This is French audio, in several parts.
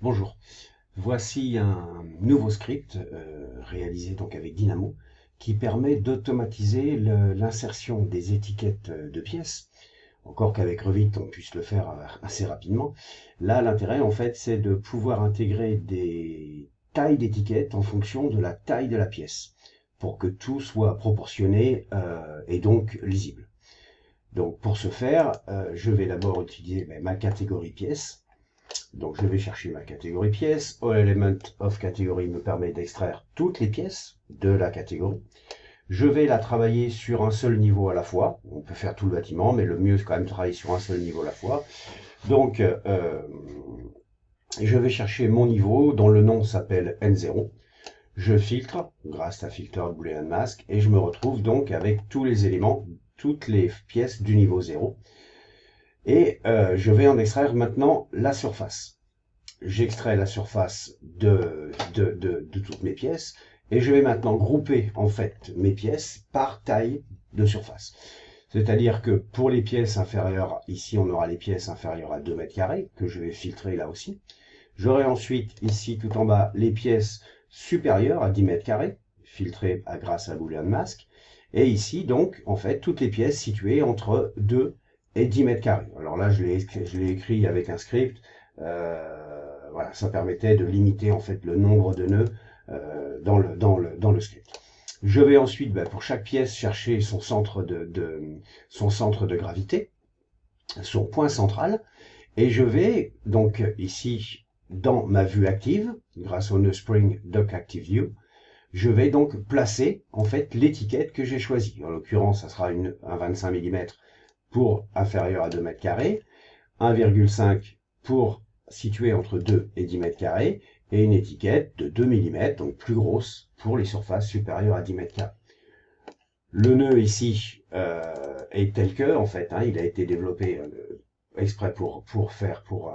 Bonjour, voici un nouveau script réalisé donc avec Dynamo qui permet d'automatiser l'insertion des étiquettes de pièces, encore qu'avec Revit on puisse le faire assez rapidement. Là l'intérêt en fait c'est de pouvoir intégrer des tailles d'étiquettes en fonction de la taille de la pièce pour que tout soit proportionné et donc lisible. Donc pour ce faire, je vais d'abord utiliser ma catégorie pièce. Donc je vais chercher ma catégorie pièce. All Element of Category me permet d'extraire toutes les pièces de la catégorie. Je vais la travailler sur un seul niveau à la fois. On peut faire tout le bâtiment, mais le mieux c'est quand même de travailler sur un seul niveau à la fois. Donc je vais chercher mon niveau dont le nom s'appelle N0. Je filtre grâce à Filter Boolean Mask et je me retrouve donc avec tous les éléments, toutes les pièces du niveau 0. Et je vais en extraire maintenant la surface. J'extrais la surface de toutes mes pièces et je vais maintenant grouper en fait mes pièces par taille de surface. C'est-à-dire que pour les pièces inférieures, ici on aura les pièces inférieures à 2 mètres carrés que je vais filtrer là aussi. J'aurai ensuite ici tout en bas les pièces supérieures à 10 mètres carrés, filtrées grâce à Boolean Mask. Et ici donc en fait toutes les pièces situées entre 2 et 10 mètres carrés. Alors là je l'ai écrit avec un script. Voilà, ça permettait de limiter en fait le nombre de nœuds dans le script. Je vais ensuite, pour chaque pièce, chercher son centre de gravité, son point central, et je vais donc ici dans ma vue active, grâce au nœud Spring Dock Active View, je vais donc placer en fait l'étiquette que j'ai choisie. En l'occurrence, ça sera un 25 mm pour inférieur à 2 mètres carrés, 1,5 pour situé entre 2 et 10 mètres carrés, et une étiquette de 2 mm, donc plus grosse, pour les surfaces supérieures à 10 mètres carrés. Le nœud ici est tel que, en fait, il a été développé exprès pour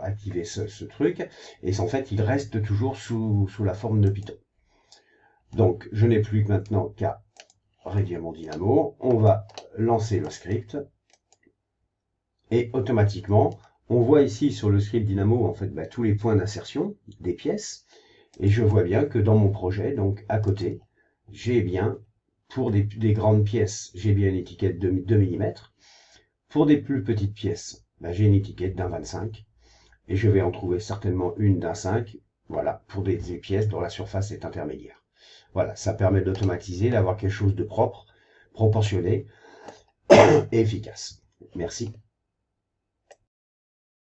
activer ce truc, et en fait, il reste toujours sous la forme de Python. Donc, je n'ai plus maintenant qu'à réduire mon dynamo. On va lancer le script, et automatiquement, on voit ici sur le script Dynamo en fait tous les points d'insertion des pièces et je vois bien que dans mon projet, donc à côté, j'ai bien, pour des grandes pièces, j'ai bien une étiquette de 2 mm. Pour des plus petites pièces, j'ai une étiquette d'un 25 et je vais en trouver certainement une d'un 5, voilà, pour des pièces dont la surface est intermédiaire. Voilà, ça permet d'automatiser, d'avoir quelque chose de propre, proportionné et efficace. Merci.